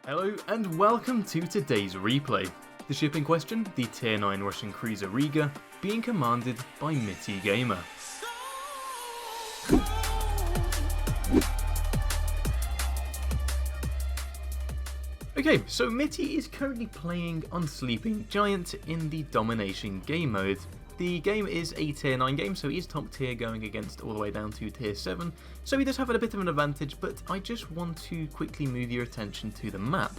Hello and welcome to today's replay. The ship in question, the Tier 9 Russian cruiser Riga, being commanded by MittyGamer. Okay, so Mitty is currently playing on Sleeping Giant in the Domination game mode. The game is a Tier 9 game, so he's top tier going against all the way down to Tier 7, so he does have a bit of an advantage, but I just want to quickly move your attention to the map.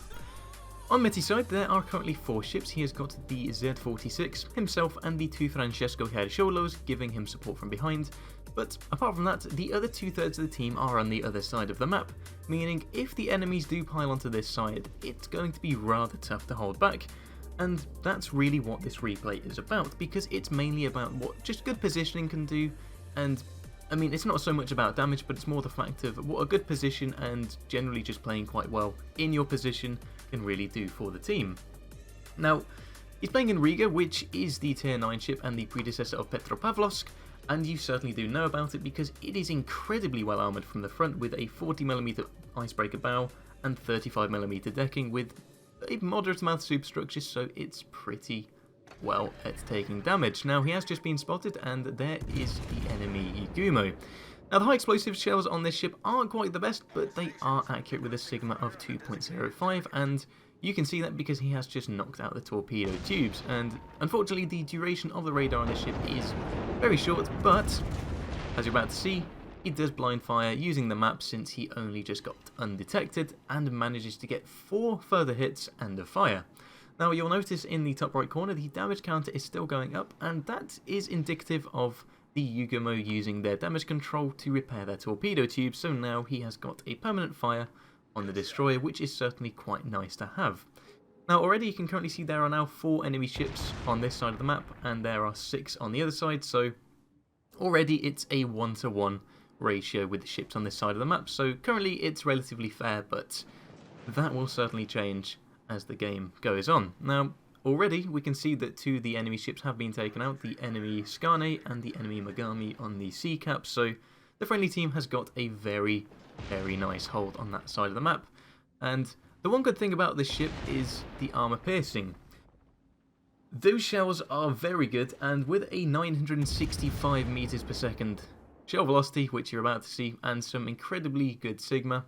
On Mitty's side, there are currently 4 ships. He has got the Z-46, himself, and the 2 Francesco Cariciolos giving him support from behind, but apart from that, the other 2/3 of the team are on the other side of the map, meaning if the enemies do pile onto this side, it's going to be rather tough to hold back. And that's really what this replay is about, because it's mainly about what just good positioning can do, and I mean, it's not so much about damage, but it's more the fact of what a good position and generally just playing quite well in your position can really do for the team. Now, he's playing in Riga, which is the Tier 9 ship and the predecessor of Petropavlovsk, and you certainly do know about it because it is incredibly well armoured from the front with a 40mm icebreaker bow and 35mm decking with a moderate amount of superstructure, so it's pretty well at taking damage. Now, he has just been spotted, and there is the enemy Igumo. Now, the high explosive shells on this ship aren't quite the best, but they are accurate with a sigma of 2.05, and you can see that because he has just knocked out the torpedo tubes, and unfortunately the duration of the radar on this ship is very short, but as you're about to see, he does blind fire using the map since he only just got undetected and manages to get 4 further hits and a fire. Now, you'll notice in the top right corner the damage counter is still going up, and that is indicative of the Igumo using their damage control to repair their torpedo tubes, so now he has got a permanent fire on the destroyer, which is certainly quite nice to have. Now, already you can currently see there are now 4 enemy ships on this side of the map, and there are 6 on the other side, so already it's a 1-to-1 ratio with the ships on this side of the map, so currently it's relatively fair, but that will certainly change as the game goes on. Now, already we can see that 2 of the enemy ships have been taken out, the enemy Skane and the enemy Megami on the sea cap, so the friendly team has got a very nice hold on that side of the map. And the one good thing about this ship is the armor piercing. Those shells are very good, and with a 965 meters per second shell velocity, which you're about to see, and some incredibly good sigma,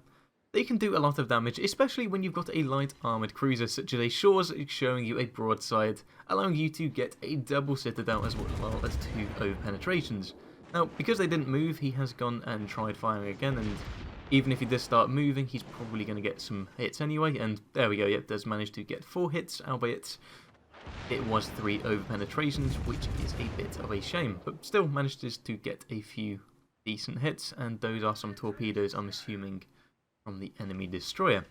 they can do a lot of damage, especially when you've got a light armoured cruiser such as a Shores showing you a broadside, allowing you to get a double citadel as well as 2 over-penetrations. Now, because they didn't move, he has gone and tried firing again, and even if he does start moving, he's probably going to get some hits anyway, and there we go, yeah, does manage to get 4 hits, albeit it was 3 over-penetrations, which is a bit of a shame, but still manages to get a few decent hits, and those are some torpedoes, I'm assuming, from the enemy destroyer.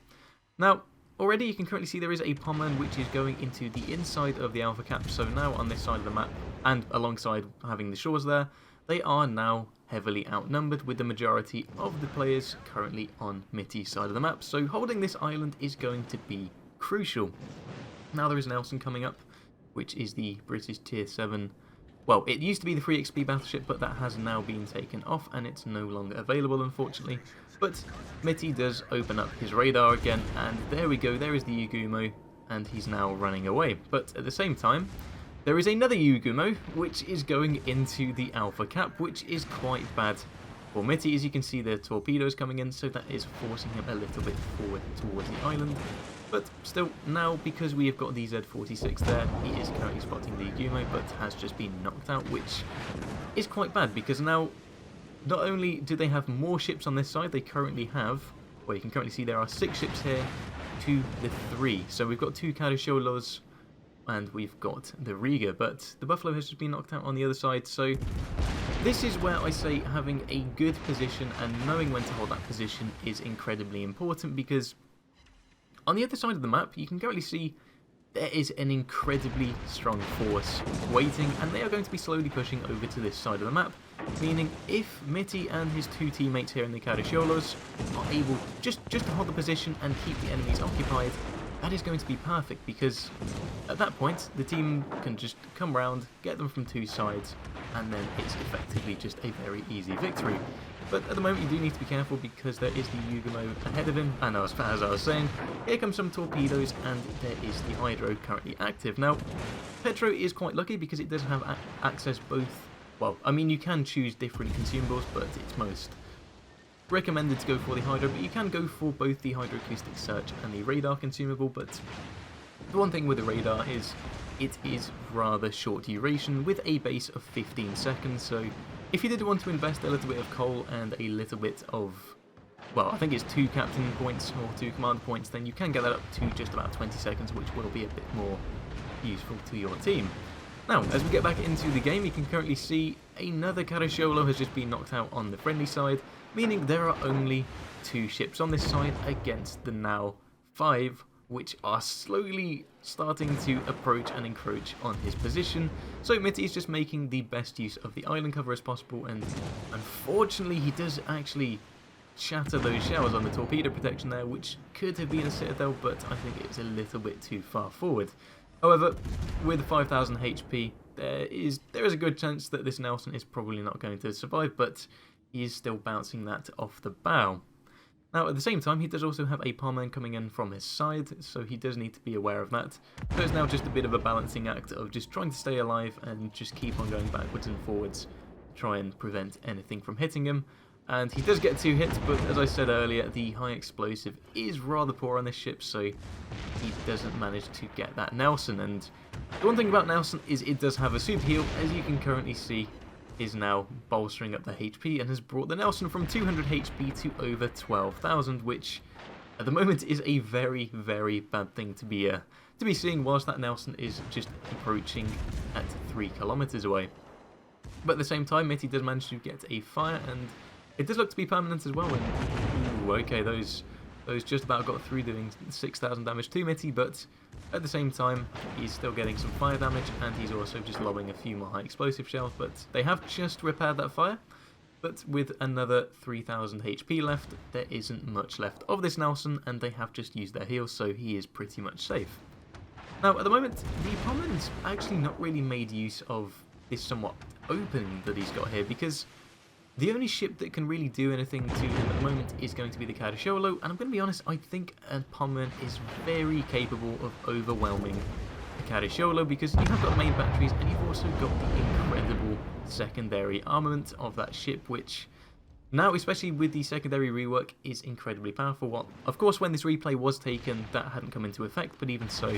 Now, already you can currently see there is a Pommern which is going into the inside of the Alpha Cap, so now on this side of the map, and alongside having the Shores there, they are now heavily outnumbered with the majority of the players currently on Mitty's side of the map, so holding this island is going to be crucial. Now there is Nelson coming up, which is the British Tier 7. Well, it used to be the 3 XP battleship, but that has now been taken off and it's no longer available, unfortunately. But Mitty does open up his radar again, and there we go, there is the Igumo, and he's now running away. But at the same time, there is another Igumo, which is going into the Alpha Cap, which is quite bad for Mitty. As you can see, the torpedoes coming in, so that is forcing him a little bit forward towards the island. But still, now because we have got the Z-46 there, he is currently spotting the Igumo, but has just been knocked out, which is quite bad, because now not only do they have more ships on this side, they currently have, well, you can currently see there are 6 ships here to the 3. So we've got 2 Cariciolos, and we've got the Riga, but the Buffalo has just been knocked out on the other side, so this is where I say having a good position and knowing when to hold that position is incredibly important, because on the other side of the map, you can currently see there is an incredibly strong force waiting, and they are going to be slowly pushing over to this side of the map, meaning if Mitty and his 2 teammates here in the Cariciolos are able just to hold the position and keep the enemies occupied, that is going to be perfect, because at that point, the team can just come round, get them from 2 sides, and then it's effectively just a very easy victory. But at the moment you do need to be careful because there is the Yugumo ahead of him, and as I was saying, here comes some torpedoes and there is the Hydro currently active. Now, Petro is quite lucky because it does have access both, well, I mean you can choose different consumables, but it's most recommended to go for the Hydro, but you can go for both the Hydroacoustic Search and the Radar consumable, but the one thing with the Radar is it is rather short duration with a base of 15 seconds, so if you did want to invest a little bit of coal and a little bit of, well, I think it's 2 captain points or 2 command points, then you can get that up to just about 20 seconds, which will be a bit more useful to your team. Now, as we get back into the game, you can currently see another Caracciolo has just been knocked out on the friendly side, meaning there are only 2 ships on this side against the now 5, which are slowly starting to approach and encroach on his position. So Mitty is just making the best use of the island cover as possible, and unfortunately he does actually shatter those shells on the torpedo protection there, which could have been a citadel, but I think it's a little bit too far forward. However, with 5000 HP, there is a good chance that this Nelson is probably not going to survive, but he is still bouncing that off the bow. Now, at the same time, he does also have a Palman coming in from his side, so he does need to be aware of that. So it's now just a bit of a balancing act of just trying to stay alive and just keep on going backwards and forwards to try and prevent anything from hitting him. And he does get 2 hits, but as I said earlier, the high explosive is rather poor on this ship, so he doesn't manage to get that Nelson. And the one thing about Nelson is it does have a super heal, as you can currently see, is now bolstering up the HP and has brought the Nelson from 200 HP to over 12,000, which at the moment is a very, very bad thing to be seeing whilst that Nelson is just approaching at 3 kilometers away. But at the same time, Mitty does manage to get a fire, and it does look to be permanent as well. And ooh, okay, those just about got through, doing 6,000 damage to Mitty, but at the same time, he's still getting some fire damage, and he's also just lobbing a few more high explosive shells, but they have just repaired that fire. But with another 3,000 HP left, there isn't much left of this Nelson, and they have just used their heals, so he is pretty much safe. Now, at the moment, the Pommen's actually not really made use of this somewhat opening that he's got here, because the only ship that can really do anything to him at the moment is going to be the Caracciolo, and I'm going to be honest, I think a Pommen is very capable of overwhelming the Caracciolo, because you have got main batteries and you've also got the incredible secondary armament of that ship, which now, especially with the secondary rework, is incredibly powerful. Well, of course, when this replay was taken, that hadn't come into effect, but even so,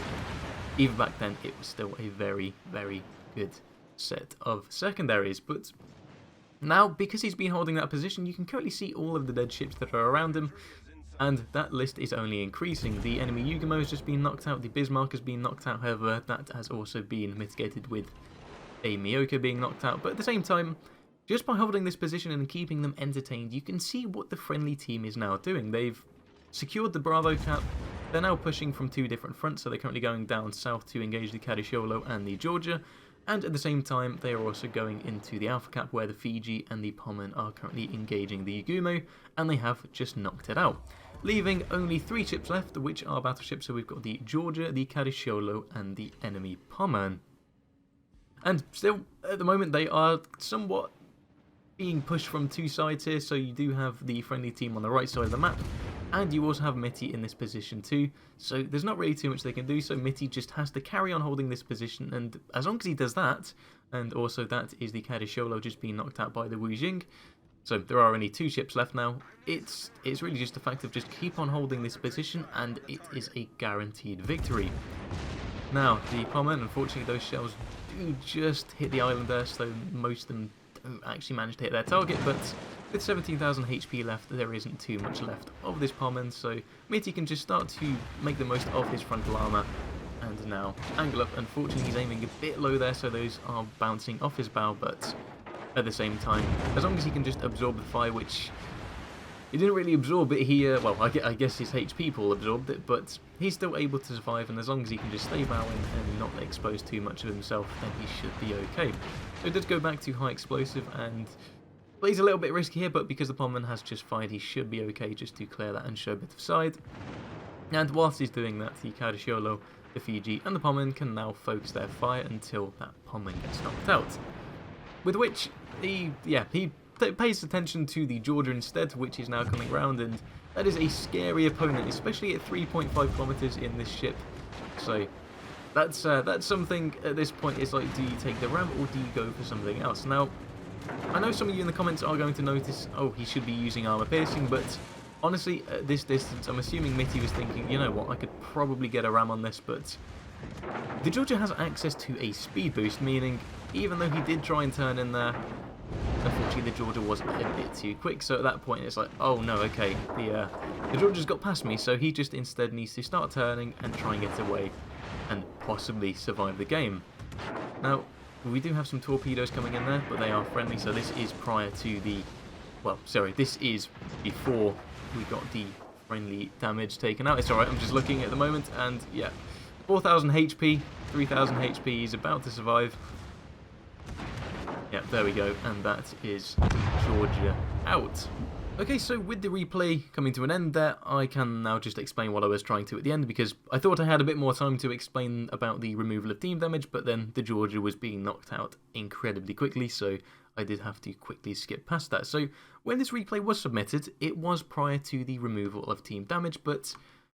even back then, it was still a very, very good set of secondaries. But now, because he's been holding that position, you can currently see all of the dead ships that are around him, and that list is only increasing. The enemy Yugumo has just been knocked out, the Bismarck has been knocked out, however, that has also been mitigated with a Miyoko being knocked out. But at the same time, just by holding this position and keeping them entertained, you can see what the friendly team is now doing. They've secured the Bravo cap, they're now pushing from 2 different fronts, so they're currently going down south to engage the Caracciolo and the Georgia, and at the same time they are also going into the Alpha Cap where the Fiji and the Pommen are currently engaging the Yugumo, and they have just knocked it out, leaving only 3 ships left, which are battleships. So we've got the Georgia, the Caracciolo, and the enemy Pommen. And still, at the moment, they are somewhat being pushed from 2 sides here, so you do have the friendly team on the right side of the map, and you also have Mitty in this position too, so there's not really too much they can do, so Mitty just has to carry on holding this position, and as long as he does that, and also that is the Caracciolo just being knocked out by the Wu Jing, so there are only 2 ships left now. It's really just a fact of just keep on holding this position, and it is a guaranteed victory. Now, the Pommen, unfortunately those shells do just hit the island there, so most of them don't actually manage to hit their target, but with 17,000 HP left, there isn't too much left of this Pommen, so Mitty can just start to make the most of his frontal armour, and now angle up. Unfortunately, he's aiming a bit low there, so those are bouncing off his bow, but at the same time, as long as he can just absorb the fire, which he didn't really absorb it here, well, I guess his HP pool absorbed it, but he's still able to survive, and as long as he can just stay bowing and not expose too much of himself, then he should be okay. So it does go back to high explosive, and plays a little bit risky here, but because the Pommen has just fired, he should be okay just to clear that and show a bit of side. And whilst he's doing that, the Caracciolo, the Fiji, and the Pommen can now focus their fire until that Pommen gets knocked out. With which, he pays attention to the Georgia instead, which is now coming round, and that is a scary opponent, especially at 3.5 kilometers in this ship. So that's something at this point. Is like, do you take the ram or do you go for something else? Now, I know some of you in the comments are going to notice, oh, he should be using armor piercing, but honestly, at this distance, I'm assuming Mitty was thinking, you know what, I could probably get a ram on this, but the Georgia has access to a speed boost, meaning even though he did try and turn in there, unfortunately the Georgia was a bit too quick. So at that point, it's like, oh no, okay, the Georgia's got past me, so he just instead needs to start turning and try and get away and possibly survive the game. Now, we do have some torpedoes coming in there, but they are friendly, so this is prior to the... Well, sorry, this is before we got the friendly damage taken out. It's alright, I'm just looking at the moment, and yeah, 4,000 HP, 3,000 HP, he's about to survive. Yeah, there we go, and that is Georgia out. Okay, so with the replay coming to an end there, I can now just explain what I was trying to at the end, because I thought I had a bit more time to explain about the removal of team damage, but then the Georgia was being knocked out incredibly quickly, so I did have to quickly skip past that. So when this replay was submitted, it was prior to the removal of team damage, but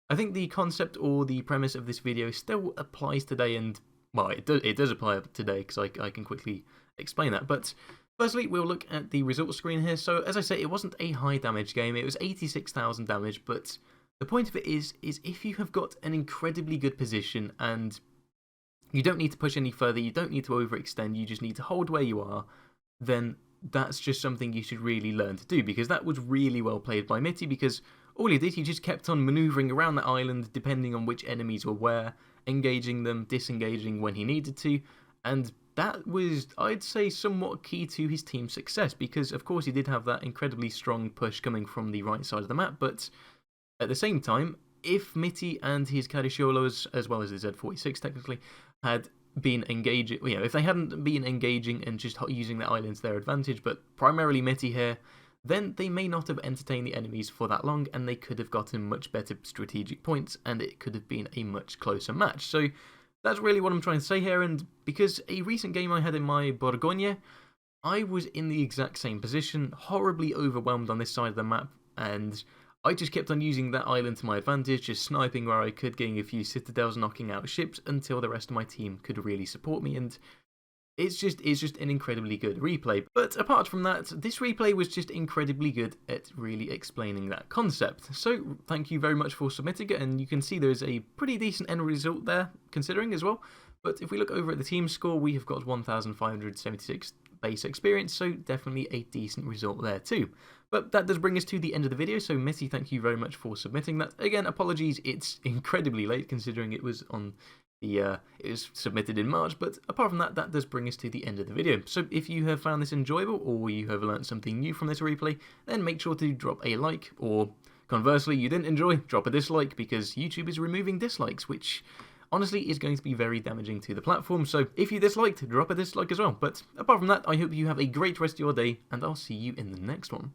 I think the concept or the premise of this video still applies today, and, well, it does apply today, because I can quickly explain that. But firstly, we'll look at the results screen here. So as I say, it wasn't a high damage game, it was 86,000 damage, but the point of it is if you have got an incredibly good position and you don't need to push any further, you don't need to overextend, you just need to hold where you are, then that's just something you should really learn to do, because that was really well played by Mitty, because all he did, he just kept on manoeuvring around the island depending on which enemies were where, engaging them, disengaging when he needed to, and that was, I'd say, somewhat key to his team's success, because of course he did have that incredibly strong push coming from the right side of the map, but at the same time, if Mitty and his Cadiciolos, as well as the Z46 technically, had been engaging, you know, if they hadn't been engaging and just using the island to their advantage, but primarily Mitty here, then they may not have entertained the enemies for that long, and they could have gotten much better strategic points, and it could have been a much closer match. So that's really what I'm trying to say here, and because a recent game I had in my Borgogne, I was in the exact same position, horribly overwhelmed on this side of the map, and I just kept on using that island to my advantage, just sniping where I could, getting a few citadels, knocking out ships, until the rest of my team could really support me, and it's just an incredibly good replay. But apart from that, this replay was just incredibly good at really explaining that concept. So thank you very much for submitting it, and you can see there's a pretty decent end result there, considering as well. But if we look over at the team score, we have got 1,576 base experience, so definitely a decent result there too. But that does bring us to the end of the video, so Mitty, thank you very much for submitting that. Again, apologies, it's incredibly late considering it was on it was submitted in March, but apart from that, that does bring us to the end of the video. So if you have found this enjoyable, or you have learnt something new from this replay, then make sure to drop a like, or conversely, you didn't enjoy, drop a dislike, because YouTube is removing dislikes, which honestly is going to be very damaging to the platform. So if you disliked, drop a dislike as well. But apart from that, I hope you have a great rest of your day, and I'll see you in the next one.